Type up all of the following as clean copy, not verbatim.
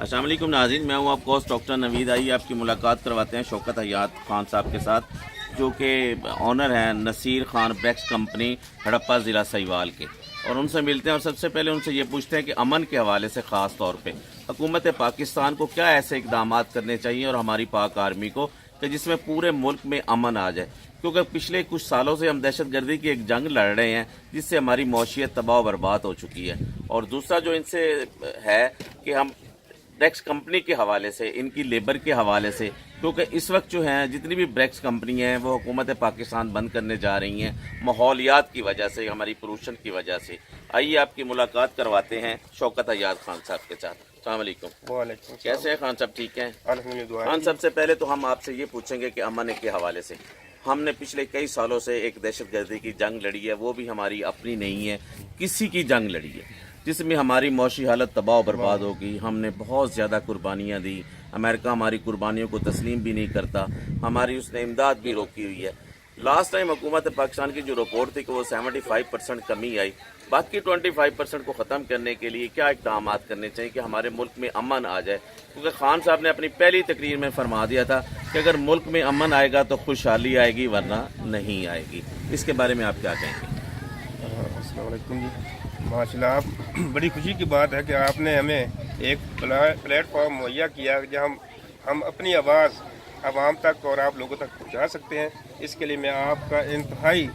अस्सलाम वालेकुम नाज़रीन, मैं हूँ आपको डॉक्टर नवीद। आइए आपकी मुलाकात करवाते हैं शौकत हयात खान साहब के साथ, जो कि ऑनर हैं नसीर खान ब्रेक्स कंपनी हड़प्पा ज़िला सहीवाल के, और उनसे मिलते हैं और सबसे पहले उनसे ये पूछते हैं कि अमन के हवाले से ख़ास तौर पे हुकूमत पाकिस्तान को क्या ऐसे इक़दाम करने चाहिए और हमारी पाक आर्मी को कि जिसमें पूरे मुल्क में अमन आ जाए, क्योंकि पिछले कुछ सालों से हम दहशत गर्दी की एक जंग लड़ रहे हैं जिससे हमारी मौशियत तबाह बर्बाद हो चुकी है। और दूसरा जो इनसे है कि हम ब्रेक्स कंपनी के हवाले से, इनकी लेबर के हवाले से, क्योंकि इस वक्त जो हैं जितनी भी ब्रेक्स कंपनी हैं वो हुकूमत पाकिस्तान बंद करने जा रही हैं माहौलियात की वजह से, हमारी पोल्यूशन की वजह से। आइए आपकी मुलाकात करवाते हैं शौकत हयात खान साहब के साथ। अस्सलाम वालेकुम। वालेकुम। कैसे हैं खान साहब, ठीक हैं? अल्हम्दुलिल्लाह। खान साहब, से पहले तो हम आपसे ये पूछेंगे कि अमन के हवाले से हमने पिछले कई सालों से एक दहशत गर्दी की जंग लड़ी है, वो भी हमारी अपनी नहीं है, किसी की जंग लड़ी है जिसमें हमारी मौशी हालत तबाह बर्बाद होगी। हमने बहुत ज़्यादा कुर्बानियाँ दी, अमेरिका हमारी कुर्बानियों को तस्लीम भी नहीं करता, हमारी उसने इमदाद भी रोकी हुई है। लास्ट टाइम हुकूमत पाकिस्तान की जो रिपोर्ट थी कि वो 75% कमी आई, बाकी 25% को ख़त्म करने के लिए क्या इक़दाम करने चाहिए कि हमारे मुल्क में अमन आ जाए? क्योंकि खान साहब ने अपनी पहली तकरीर में फरमा दिया था कि अगर मुल्क में अमन आएगा तो खुशहाली आएगी, वरना नहीं आएगी। इसके बारे में आप क्या कहेंगे? अस्सलाम वालेकुम जी। माशाल्लाह, आप बड़ी खुशी की बात है कि आपने हमें एक प्लेटफॉर्म मुहैया किया जहाँ हम अपनी आवाज़ आवाम तक और आप लोगों तक पहुँचा सकते हैं। इसके लिए मैं आपका इंतहाई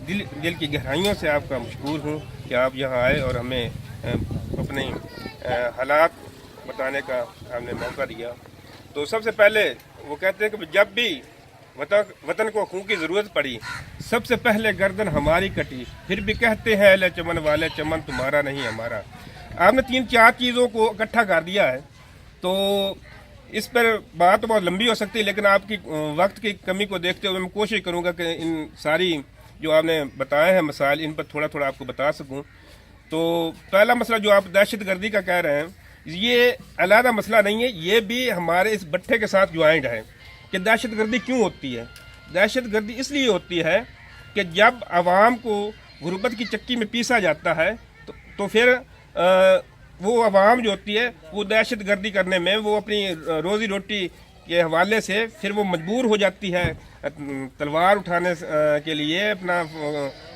दिल की गहराइयों से आपका मशकूर हूँ कि आप यहाँ आए और हमें अपने हालात बताने का हमने मौका दिया। तो सबसे पहले वो कहते हैं कि जब भी वतन को खून की ज़रूरत पड़ी, सबसे पहले गर्दन हमारी कटी, फिर भी कहते हैं ले चमन वाले चमन तुम्हारा नहीं हमारा। आपने 3-4 चीज़ों को इकट्ठा कर दिया है, तो इस पर बात तो बहुत लंबी हो सकती है, लेकिन आपकी वक्त की कमी को देखते हुए मैं कोशिश करूँगा कि इन सारी जो आपने बताए हैं मसाइल, इन पर थोड़ा थोड़ा आपको बता सकूँ। तो पहला मसला जो आप दहशत गर्दी का कह रहे हैं, ये अलग मसला नहीं है, ये भी हमारे इस भट्ठे के साथ ज्वाइंट है कि दहशत गर्दी क्यों होती है। दहशत गर्दी इसलिए होती है कि जब आवाम को गुर्बत की चक्की में पीसा जाता है तो फिर वो आवाम जो होती है वो दहशत गर्दी करने में, वो अपनी रोज़ी रोटी के हवाले से फिर वो मजबूर हो जाती है तलवार उठाने के लिए, अपना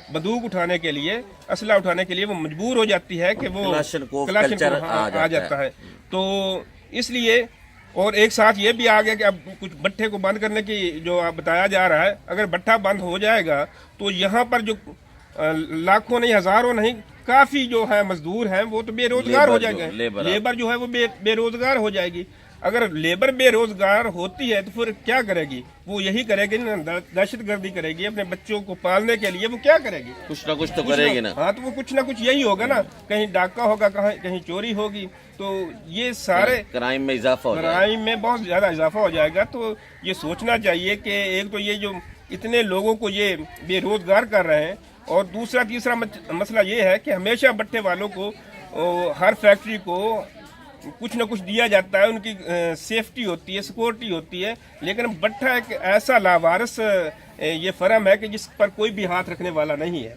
बंदूक उठाने के लिए, असला उठाने के लिए वो मजबूर हो जाती है कि वो क्लाशन आ जाता है। तो इसलिए, और एक साथ ये भी आ गया कि अब कुछ भट्ठे को बंद करने की जो आप बताया जा रहा है, अगर भट्ठा बंद हो जाएगा तो यहाँ पर जो लाखों नहीं हजारों नहीं काफ़ी जो है मजदूर हैं वो तो बेरोजगार हो जाएंगे। लेबर जो है वो बेरोजगार हो जाएगी। अगर लेबर बेरोजगार होती है तो फिर क्या करेगी? वो यही करेगी ना, दहशत गर्दी करेगी अपने बच्चों को पालने के लिए। वो क्या करेगी? कुछ ना कुछ तो करेगी ना। हाँ, तो वो कुछ ना कुछ यही होगा ना, कहीं डाका होगा, कहीं चोरी होगी, तो ये सारे क्राइम में इजाफा हो जाएगा, क्राइम में बहुत ज़्यादा इजाफा हो जाएगा। तो ये सोचना चाहिए कि एक तो ये जो इतने लोगों को ये बेरोजगार कर रहे हैं, और दूसरा तीसरा मसला ये है कि हमेशा भट्ठे वालों को हर फैक्ट्री को कुछ ना कुछ दिया जाता है, उनकी सेफ्टी होती है, सिक्योरिटी होती है, लेकिन भट्ठा एक ऐसा लावारिस ये फर्म है कि जिस पर कोई भी हाथ रखने वाला नहीं है।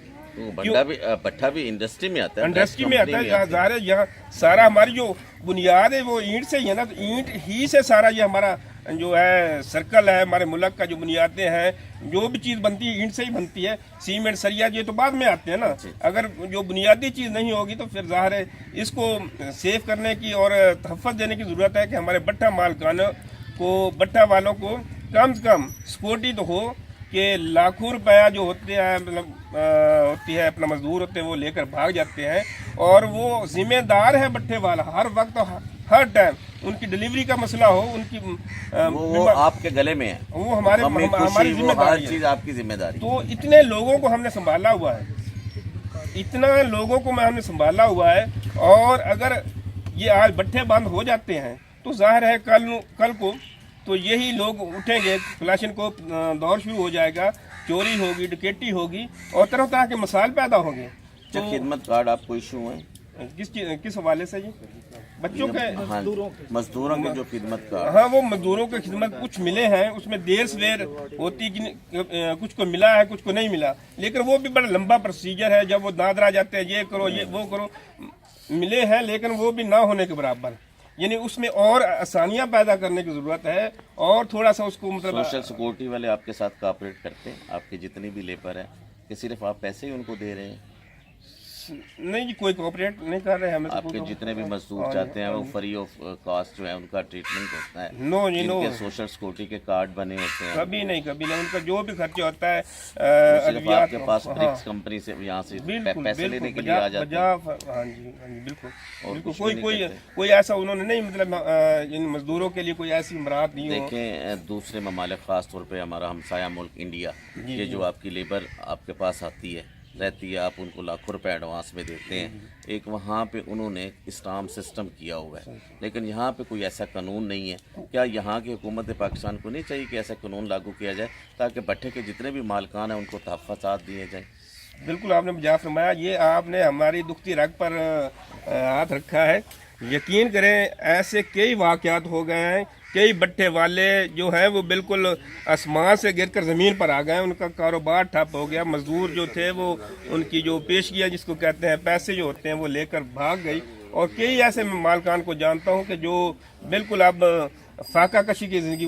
भट्ठा भी इंडस्ट्री में आता है, इंडस्ट्री में आता है। ज़ाहिर है यहाँ सारा हमारी जो बुनियाद है वो ईंट से ही है ना, तो ईंट ही से सारा ये हमारा जो है सर्कल है, हमारे मुल्क का जो बुनियादें हैं, जो भी चीज़ बनती है ईंट से ही बनती है। सीमेंट सरिया ये तो बाद में आते हैं ना। अगर जो बुनियादी चीज़ नहीं होगी तो फिर ज़ाहिर है इसको सेव करने की और तहफ़्फ़ुज़ देने की ज़रूरत है कि हमारे भट्ठा मालिकानों को, भट्ठा वालों को कम से कम सिक्योरिटी तो हो कि लाखों रुपया जो होते हैं, मतलब होती है, अपना मजदूर होते हैं वो लेकर भाग जाते हैं, और वो जिम्मेदार है भट्ठे वाला हर वक्त, हर टाइम उनकी डिलीवरी का मसला हो, उनकी वो आपके गले में है, वो हमारी जिम्मेदारी, चीज आपकी जिम्मेदारी। तो इतने लोगों को हमने संभाला हुआ है, इतना लोगों को हमने संभाला हुआ है, और अगर ये आज भट्ठे बंद हो जाते हैं तो जाहिर है कल को तो यही लोग उठेंगे, क्लाशन को दौर शुरू हो जाएगा, चोरी होगी, डकैती होगी, और तरह तरह के मसाइल पैदा होंगे। तो खिदमत कार्ड आपको इशू है किस हवाले से? जी बच्चों के, मजदूरों के जो खिदमत कार्ड, हाँ वो मजदूरों की खिदमत कुछ मिले हैं, उसमें देर सवेर होती, कुछ को मिला है, कुछ को नहीं मिला, लेकिन वो भी बड़ा लंबा प्रोसीजर है। जब वो दादरा जाते हैं, ये करो, ये वो करो, मिले हैं, लेकिन वो भी ना होने के बराबर। یعنی اس میں اور آسانیاں پیدا کرنے کی ضرورت ہے اور تھوڑا سا اس کو مطلب سوشل سیکورٹی والے آپ کے ساتھ کوآپریٹ کرتے ہیں؟ آپ کے جتنی بھی لیبر ہے کہ صرف آپ پیسے ہی ان کو دے رہے ہیں؟ نہیں جی کوئی کوآپریٹ نہیں کر رہے ہیں ہمیں آپ کے جتنے بھی مزدور چاہتے ہیں وہ فری آف کاسٹ جو ہے ان کا ٹریٹمنٹ ہوتا ہے؟ نو جی نو، ان کے سوشل سیکورٹی کے کارڈ بنے ہوتے ہیں؟ کبھی نہیں ان کا جو بھی خرچہ ہوتا ہے صرف آپ کے پاس برکس کمپنی سے یہاں سے پیسے لینے کے لیے آ جاتے ہیں؟ ہاں جی بالکل کوئی ایسا انہوں نے نہیں مطلب ان مزدوروں کے لیے کوئی ایسی امرات نہیں ہو۔ دیکھیں دوسرے ممالک خاص طور پہ ہمارا ہمسایہ ملک انڈیا، یہ جو آپ کی لیبر آپ کے پاس آتی ہے رہتی ہے، آپ ان کو لاکھوں روپے ایڈوانس میں دیتے ہیں، ایک وہاں پہ انہوں نے اسٹام سسٹم کیا ہوا ہے، لیکن یہاں پہ کوئی ایسا قانون نہیں ہے۔ کیا یہاں کی حکومت پاکستان کو نہیں چاہیے کہ ایسا قانون لاگو کیا جائے تاکہ بٹھے کے جتنے بھی مالکان ہیں ان کو تحفظات دیے جائیں؟ بالکل آپ نے مجھے فرمایا، یہ آپ نے ہماری دکھتی رگ پر ہاتھ رکھا ہے۔ یقین کریں ایسے کئی واقعات ہو گئے ہیں، کئی بٹھے والے جو ہیں وہ بالکل آسمان سے گر کر زمین پر آ گئے، ان کا کاروبار ٹھپ ہو گیا، مزدور جو تھے وہ ان کی جو پیشگیاں جس کو کہتے ہیں پیسے جو ہوتے ہیں وہ لے کر بھاگ گئی، اور کئی ایسے مالکان کو جانتا ہوں کہ جو بالکل اب فاقہ کشی کی زندگی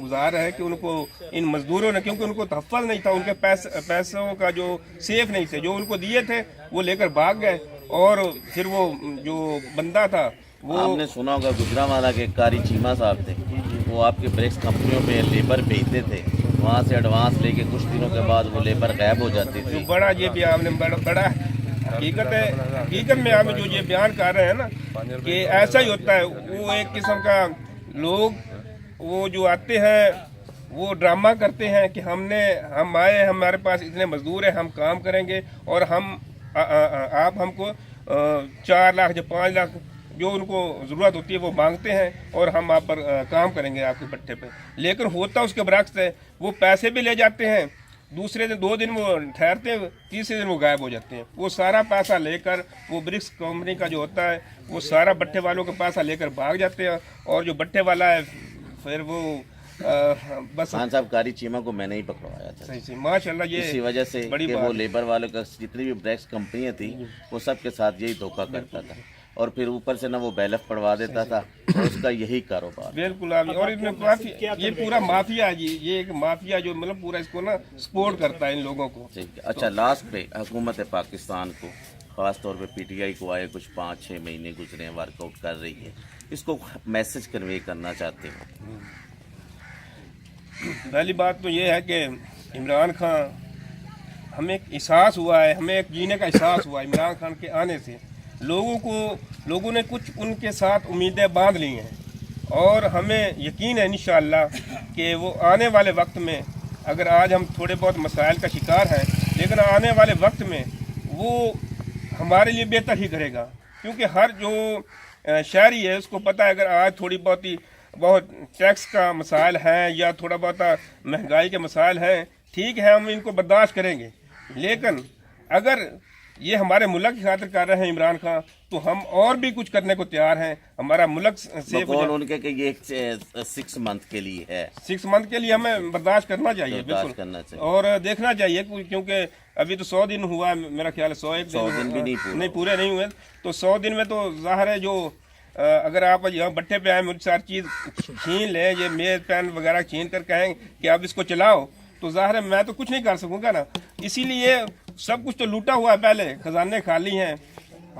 گزار رہے کہ ان کو ان مزدوروں نے، کیونکہ ان کو تحفظ نہیں تھا، ان کے پیسوں کا جو سیف نہیں تھے، جو ان کو دیے تھے وہ لے کر بھاگ گئے، اور پھر وہ جو بندہ تھا وہ آپ نے سنا ہوگا گجرانوالہ کے قاری چیمہ صاحب تھے، وہ آپ کے برکس کمپنیوں پہ لیبر بھیجتے تھے، وہاں سے ایڈوانس لے کے کچھ دنوں کے بعد وہ لیبر غائب ہو جاتی جو تھی۔ بڑا یہ بھی آپ نے بڑا حقیقت میں آپ جو یہ بیان کر رہے ہیں نا کہ ایسا ہی ہوتا ہے، وہ ایک قسم کا لوگ وہ جو آتے ہیں وہ ڈرامہ کرتے ہیں کہ ہم آئے، ہمارے پاس اتنے مزدور ہیں، ہم کام کریں گے اور آپ ہم کو 4 لاکھ یا 5 لاکھ جو ان کو ضرورت ہوتی ہے وہ مانگتے ہیں اور ہم آپ پر کام کریں گے آپ کے بٹھے پہ، لیکن ہوتا اس کے برعکس ہے، وہ پیسے بھی لے جاتے ہیں، دوسرے دن 2 دن وہ ٹھہرتے ہیں، تیسرے دن وہ غائب ہو جاتے ہیں، وہ سارا پیسہ لے کر وہ برکس کمپنی کا جو ہوتا ہے وہ سارا بٹھے والوں کا پیسہ لے کر بھاگ جاتے ہیں، اور جو بٹھے والا ہے پھر وہ بس خان صاحب قاری چیمہ کو میں نے ہی پکڑوایا تھا صحیح ماشاءاللہ، یہ اسی وجہ سے کہ وہ لیبر والوں کا جتنی بھی برکس کمپنیاں تھیں وہ سب کے ساتھ یہی دھوکہ کرتا تھا، اور پھر اوپر سے نہ وہ بیلف پڑوا دیتا تھا، اور اس کا یہی کاروبار۔ بالکل آپ، اور اس میں کافی یہ پورا مافیا جی، یہ ایک مافیا جو مطلب پورا اس کو نا سپورٹ کرتا ہے ان لوگوں کو۔ ٹھیک ہے، اچھا لاسٹ پہ حکومت پاکستان کو خاص طور پہ پی ٹی آئی کو آئے کچھ 5-6 مہینے گزرے ہیں، ورک آؤٹ کر رہی ہے، اس کو میسج کنوے کرنا چاہتے ہیں؟ پہلی بات تو یہ ہے کہ عمران خان، ہمیں ایک احساس ہوا ہے، ہمیں ایک جینے کا احساس ہوا ہے عمران خان کے آنے سے، لوگوں نے کچھ ان کے ساتھ امیدیں باندھ لی ہیں، اور ہمیں یقین ہے انشاءاللہ کہ وہ آنے والے وقت میں، اگر آج ہم تھوڑے بہت مسائل کا شکار ہیں لیکن آنے والے وقت میں وہ ہمارے لیے بہتر ہی کرے گا، کیونکہ ہر جو شہری ہے اس کو پتہ ہے اگر آج تھوڑی بہت ٹیکس کا مسائل ہیں یا تھوڑا بہت مہنگائی کے مسائل ہیں، ٹھیک ہے ہم ان کو برداشت کریں گے، لیکن اگر یہ ہمارے ملک کی خاطر کر رہے ہیں عمران خان تو ہم اور بھی کچھ کرنے کو تیار ہیں، ہمارا ملک سیف ہو ان کے کہ یہ 6 منتھ کے لیے ہے، 6 منتھ کے لیے ہمیں برداشت کرنا چاہیے، بالکل، اور دیکھنا چاہیے کیونکہ ابھی تو 100 دن ہوا ہے، میرا خیال ہے 100 دن بھی نہیں پورے نہیں ہوئے، تو 100 دن میں تو ظاہر ہے جو اگر آپ یہاں بٹھے پہ آئیں مجھ سے ہر چیز چھین لیں، یہ میز پین وغیرہ چھین کر کہیں کہ آپ اس کو چلاؤ، تو ظاہر ہے میں تو کچھ نہیں کر سکوں گا نا، اسی لیے سب کچھ تو لوٹا ہوا ہے، پہلے خزانے خالی ہیں،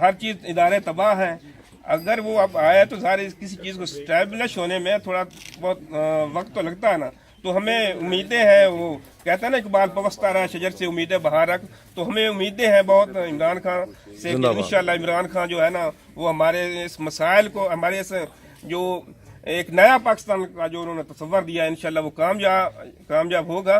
ہر چیز ادارے تباہ ہیں، اگر وہ اب آیا تو ظاہر کسی چیز کو اسٹیبلش ہونے میں تھوڑا بہت وقت تو لگتا ہے نا، تو ہمیں امیدیں ہیں، وہ کہتا ہے نا اقبال پوستہ رہا شجر سے امیدیں بہار رکھ، تو ہمیں امیدیں ہیں بہت عمران خان سے کہ انشاءاللہ عمران خان جو ہے نا وہ ہمارے اس مسائل کو، ہمارے اس جو ایک نیا پاکستان کا جو انہوں نے تصور دیا ہے انشاءاللہ وہ کامیاب ہوگا،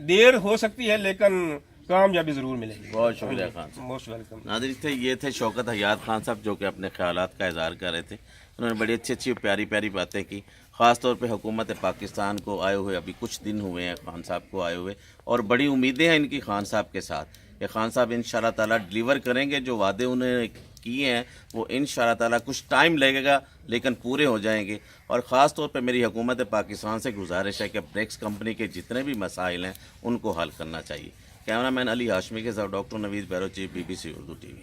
دیر ہو سکتی ہے لیکن کامیابی ضرور ملے گی۔ بہت شکریہ خان صاحب۔ Most welcome. ناظرین یہ تھے شوکت حیات خان صاحب جو کہ اپنے خیالات کا اظہار کر رہے تھے، انہوں نے بڑی اچھی پیاری باتیں کی، خاص طور پہ حکومت پاکستان کو آئے ہوئے ابھی کچھ دن ہوئے ہیں خان صاحب کو آئے ہوئے، اور بڑی امیدیں ہیں ان کی خان صاحب کے ساتھ کہ خان صاحب انشاءاللہ تعالیٰ ڈیلیور کریں گے، جو وعدے انہوں نے کیے ہیں وہ انشاءاللہ تعالیٰ کچھ ٹائم لگے گا لیکن پورے ہو جائیں گے، اور خاص طور پہ میری حکومت پاکستان سے گزارش ہے کہ برکس کمپنی کے جتنے بھی مسائل ہیں ان کو حل کرنا چاہیے۔ کیمرہ مین علی ہاشمی کے ساتھ ڈاکٹر نوید بیروچی، BBC اردو TV۔